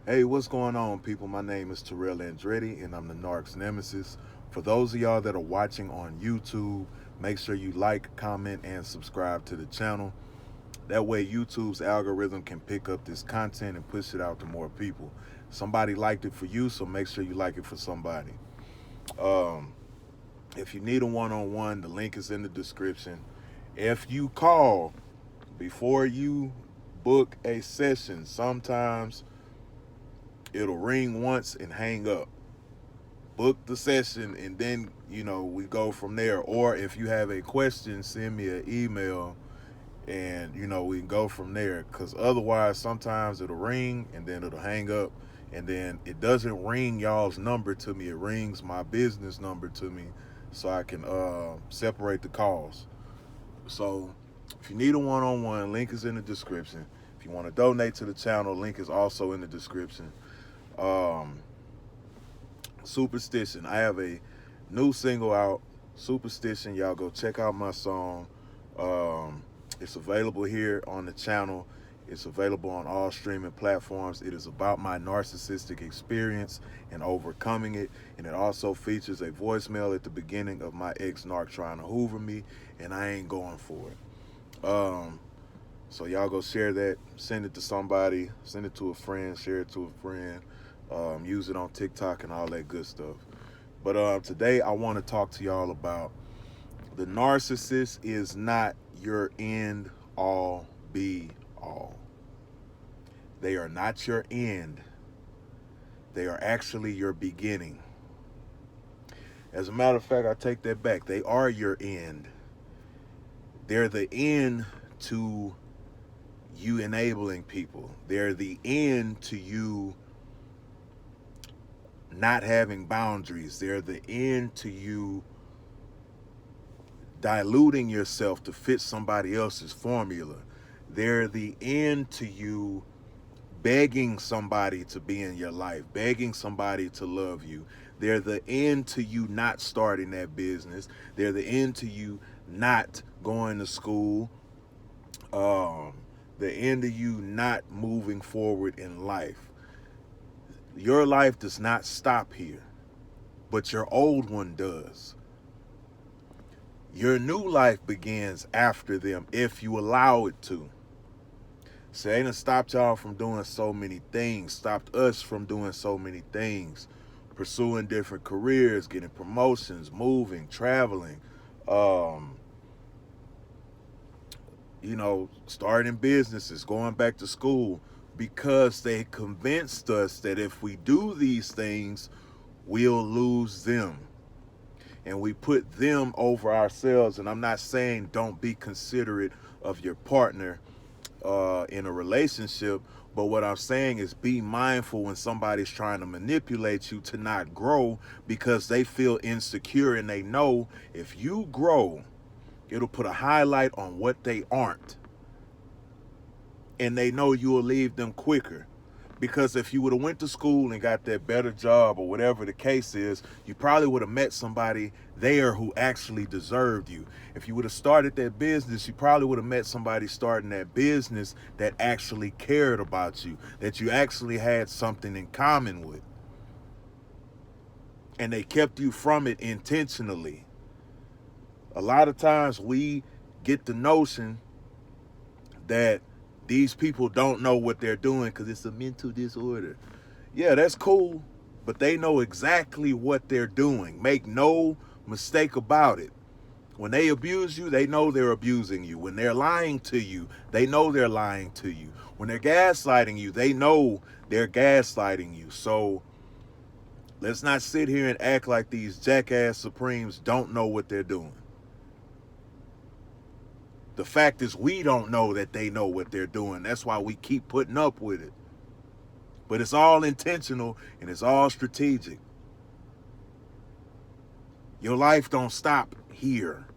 Hey, what's going on, people? My name is Terrell Andretti, and I'm the Narc's Nemesis. For those of y'all that are watching on YouTube, make sure you like, comment, and subscribe to the channel. That way, YouTube's algorithm can pick up this content and push it out to more people. Somebody liked it for you, so make sure you like it for somebody. Um, if you need a one-on-one, the link is in the description. If you call before you book a session, sometimes it'll ring once and hang up. Book the session and then we go from there. Or if you have a question, send me an email and we can go from there, because otherwise sometimes it'll ring and then it'll hang up, and then it doesn't ring y'all's number to me, it rings my business number to me, so I can separate the calls. So if you need a one-on-one, link is in the description. If you want to donate to the channel, link is also in the description. um Superstition. I have a new single out, Superstition. Y'all go check out my song. It's available here on the channel. It's available on all streaming platforms. It is about my narcissistic experience and overcoming it. And it also features a voicemail at the beginning of my ex narc trying to hoover me, and I ain't going for it. So y'all go share that, send it to somebody, send it to a friend, share it to a friend, use it on TikTok and all that good stuff. But today I want to talk to y'all about the narcissist is not your end all be all. They are not your end. They are actually your beginning. As a matter of fact, I take that back. They are your end. They're the end to you enabling people. They're the end to you not having boundaries. They're the end to you diluting yourself to fit somebody else's formula. They're the end to you begging somebody to be in your life, begging somebody to love you. They're the end to you not starting that business. They're the end to you not going to school. Um, the end of you not moving forward in life. Your life does not stop here, but your old one does. Your new life begins after them if you allow it to. So they done stopped y'all from doing so many things, stopped us from doing so many things, pursuing different careers, getting promotions, moving, traveling, um, starting businesses, going back to school, because they convinced us that if we do these things, we'll lose them. And we put them over ourselves. And I'm not saying don't be considerate of your partner in a relationship, but what I'm saying is be mindful when somebody's trying to manipulate you to not grow, because they feel insecure and they know if you grow, it'll put a highlight on what they aren't. And they know you'll leave them quicker. Because if you would have went to school and got that better job or whatever the case is, you probably would have met somebody there who actually deserved you. If you would have started that business, you probably would have met somebody starting that business that actually cared about you, that you actually had something in common with. And they kept you from it intentionally. A lot of times we get the notion that these people don't know what they're doing because it's a mental disorder. Yeah, that's cool, but they know exactly what they're doing. Make no mistake about it. When they abuse you, they know they're abusing you. When they're lying to you, they know they're lying to you. When they're gaslighting you, they know they're gaslighting you. So let's not sit here and act like these jackass Supremes don't know what they're doing. The fact is, we don't know that they know what they're doing. That's why we keep putting up with it. But it's all intentional and it's all strategic. Your life don't stop here.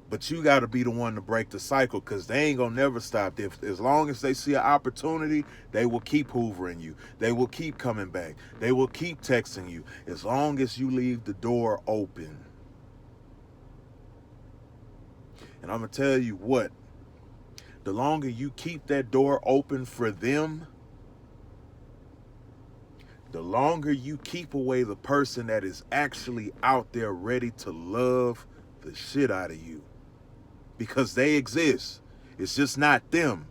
But you got to be the one to break the cycle, because they ain't going to never stop. As long as they see an opportunity, they will keep hoovering you. They will keep coming back. They will keep texting you as long as you leave the door open. And I'm going to tell you what, The longer you keep that door open for them, the longer you keep away the person that is actually out there ready to love the shit out of you. Because they exist. It's just not them.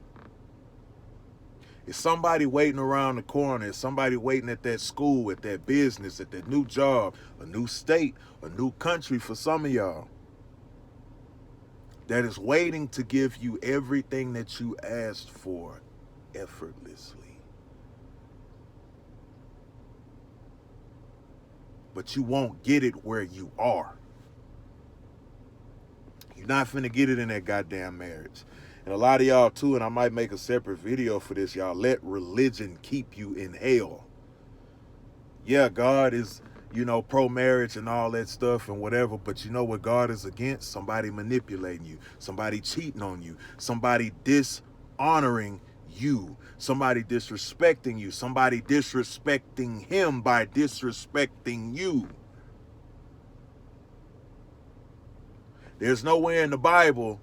It's somebody waiting around the corner. It's somebody waiting at that school, at that business, at that new job, a new state, a new country for some of y'all. That is waiting to give you everything that you asked for effortlessly. But you won't get it where you are. You're not finna get it in that goddamn marriage. And a lot of y'all too, and I might make a separate video for this, y'all, let religion keep you in hell. Yeah, God is, pro-marriage and all that stuff and whatever, but you know what God is against? Somebody manipulating you, somebody cheating on you, somebody dishonoring you, somebody disrespecting you, somebody disrespecting him by disrespecting you. There's nowhere in the Bible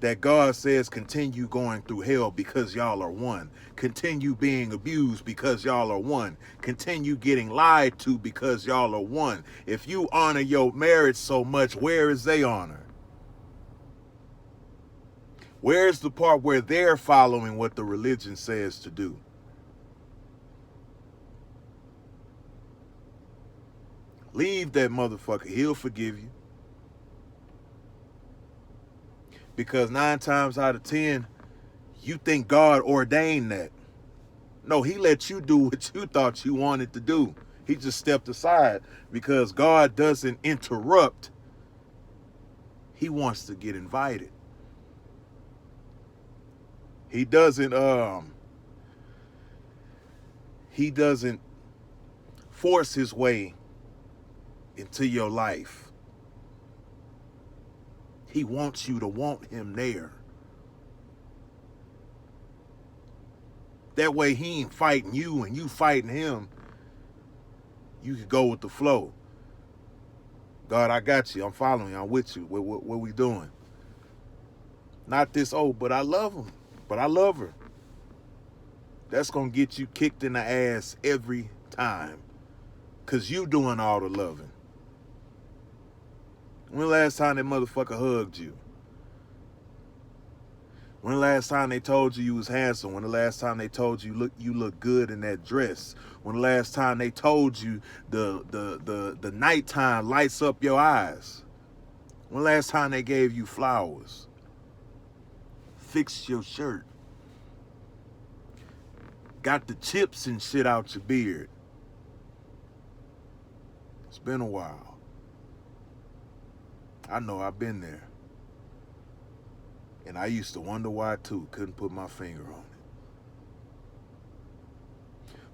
that God says continue going through hell because y'all are one. Continue being abused because y'all are one. Continue getting lied to because y'all are one. If you honor your marriage so much, where is they honor? Where's the part where they're following what the religion says to do? Leave that motherfucker. He'll forgive you. Because 9 times out of 10, you think God ordained that. No, he let you do what you thought you wanted to do. He just stepped aside because God doesn't interrupt. He wants to get invited. He doesn't force his way into your life. He wants you to want him there. That way he ain't fighting you and you fighting him. You can go with the flow. God, I got you. I'm following you. I'm with you. What we doing? Not this, but I love him. But I love her. That's going to get you kicked in the ass every time. Because you doing all the loving. When the last time that motherfucker hugged you? When the last time they told you was handsome? When the last time they told you you look good in that dress? When the last time they told you the nighttime lights up your eyes? When the last time they gave you flowers? Fixed your shirt? Got the chips and shit out your beard? It's been a while. I know I've been there. And I used to wonder why too. Couldn't put my finger on it.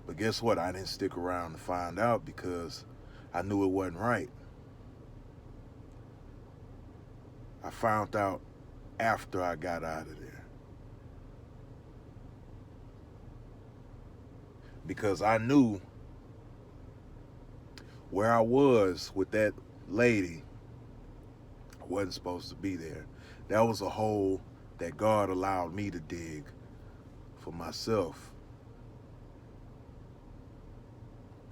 But guess what? I didn't stick around to find out because I knew it wasn't right. I found out after I got out of there. Because I knew where I was with that lady, I wasn't supposed to be there. That was a hole that God allowed me to dig for myself.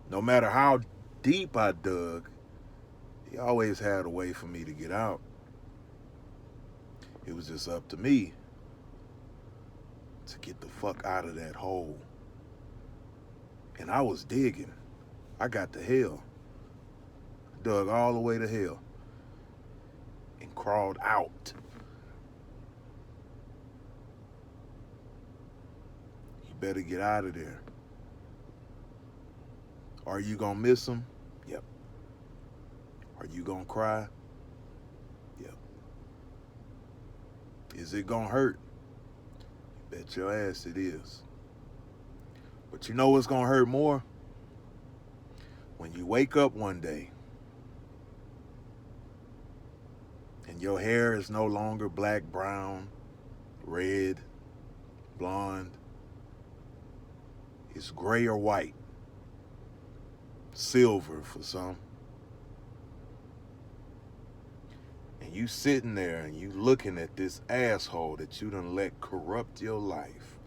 No matter how deep I dug, he always had a way for me to get out. It was just up to me to get the fuck out of that hole. And I was digging. I got to hell. Dug all the way to hell. And crawled out. You better get out of there. Are you gonna miss him? Yep. Are you gonna cry? Yep. Is it gonna hurt? You bet your ass it is. But you know what's gonna hurt more? When you wake up one day and your hair is no longer black, brown, red, blonde. It's gray or white. Silver for some. And you sitting there and you looking at this asshole that you done let corrupt your life.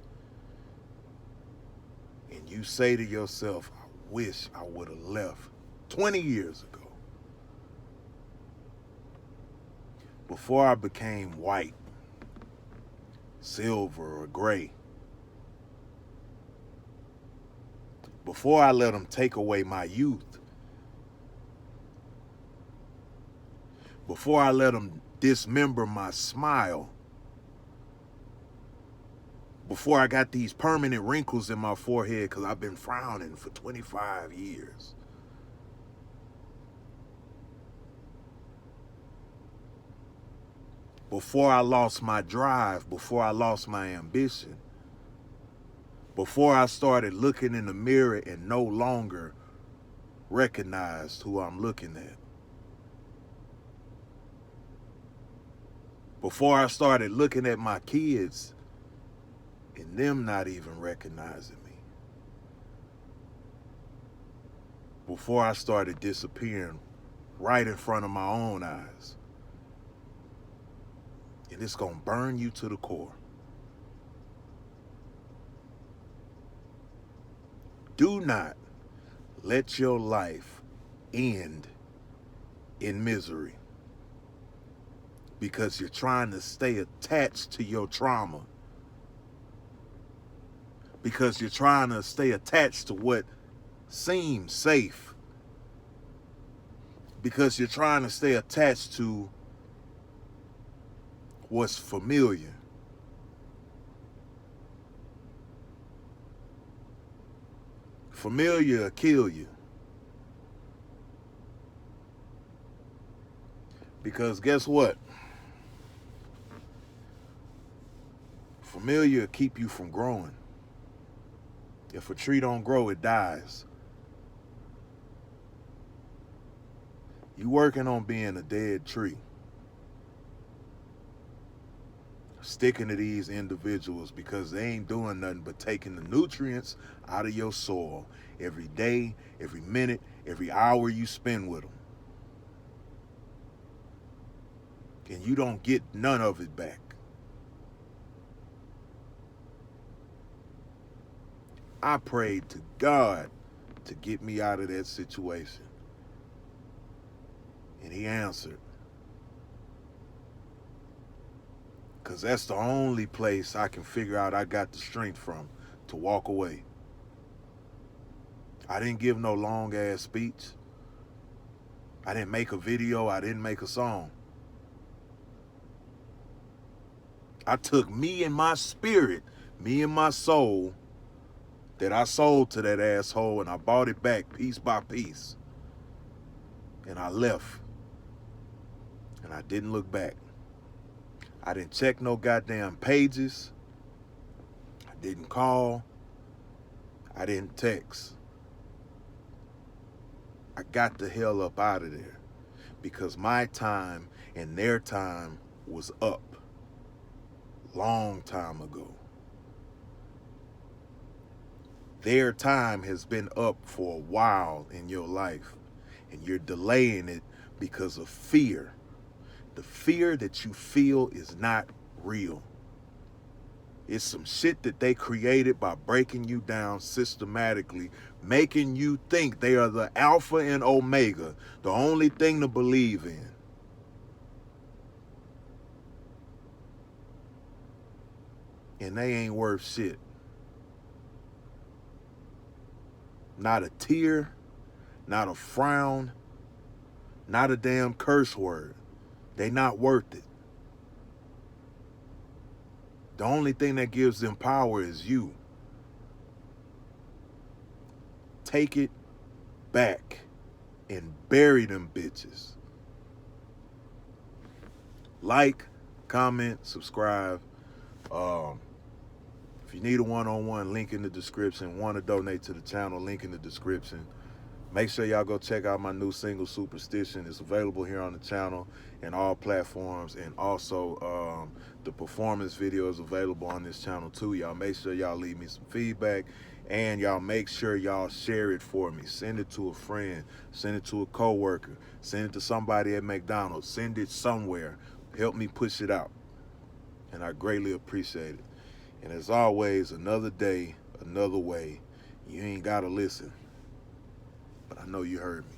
And you say to yourself, I wish I would have left 20 years ago. Before I became white, silver, or gray. Before I let them take away my youth. Before I let them dismember my smile. Before I got these permanent wrinkles in my forehead because I've been frowning for 25 years. Before I lost my drive, before I lost my ambition. Before I started looking in the mirror and no longer recognized who I'm looking at. Before I started looking at my kids and them not even recognizing me. Before I started disappearing right in front of my own eyes. And it's gonna burn you to the core. Do not let your life end in misery because you're trying to stay attached to your trauma. Because you're trying to stay attached to what seems safe. Because you're trying to stay attached to what's familiar. Familiar will kill you. Because guess what? Familiar will keep you from growing. If a tree don't grow, it dies. You working on being a dead tree. Sticking to these individuals because they ain't doing nothing but taking the nutrients out of your soil every day, every minute, every hour you spend with them. And you don't get none of it back. I prayed to God to get me out of that situation. And he answered. Because that's the only place I can figure out I got the strength from to walk away. I didn't give no long ass speech. I didn't make a video. I didn't make a song. I took me and my spirit, me and my soul that I sold to that asshole, and I bought it back piece by piece. And I left. And I didn't look back. I didn't check no goddamn pages. I didn't call. I didn't text. I got the hell up out of there because my time and their time was up long time ago. Their time has been up for a while in your life, and you're delaying it because of fear. The fear that you feel is not real. It's some shit that they created by breaking you down systematically, making you think they are the alpha and omega, the only thing to believe in. And they ain't worth shit. Not a tear, not a frown, not a damn curse word. They not worth it. The only thing that gives them power is you. Take it back and bury them bitches. Like, comment, subscribe. If you need a one-on-one, link in the description. Want to donate to the channel, link in the description. Make sure y'all go check out my new single, Superstition. It's available here on the channel and all platforms. And also, the performance video is available on this channel too. Y'all make sure y'all leave me some feedback. And y'all make sure y'all share it for me. Send it to a friend, send it to a coworker, send it to somebody at McDonald's, send it somewhere. Help me push it out. And I greatly appreciate it. And as always, another day, another way. You ain't gotta listen, but I know you heard me.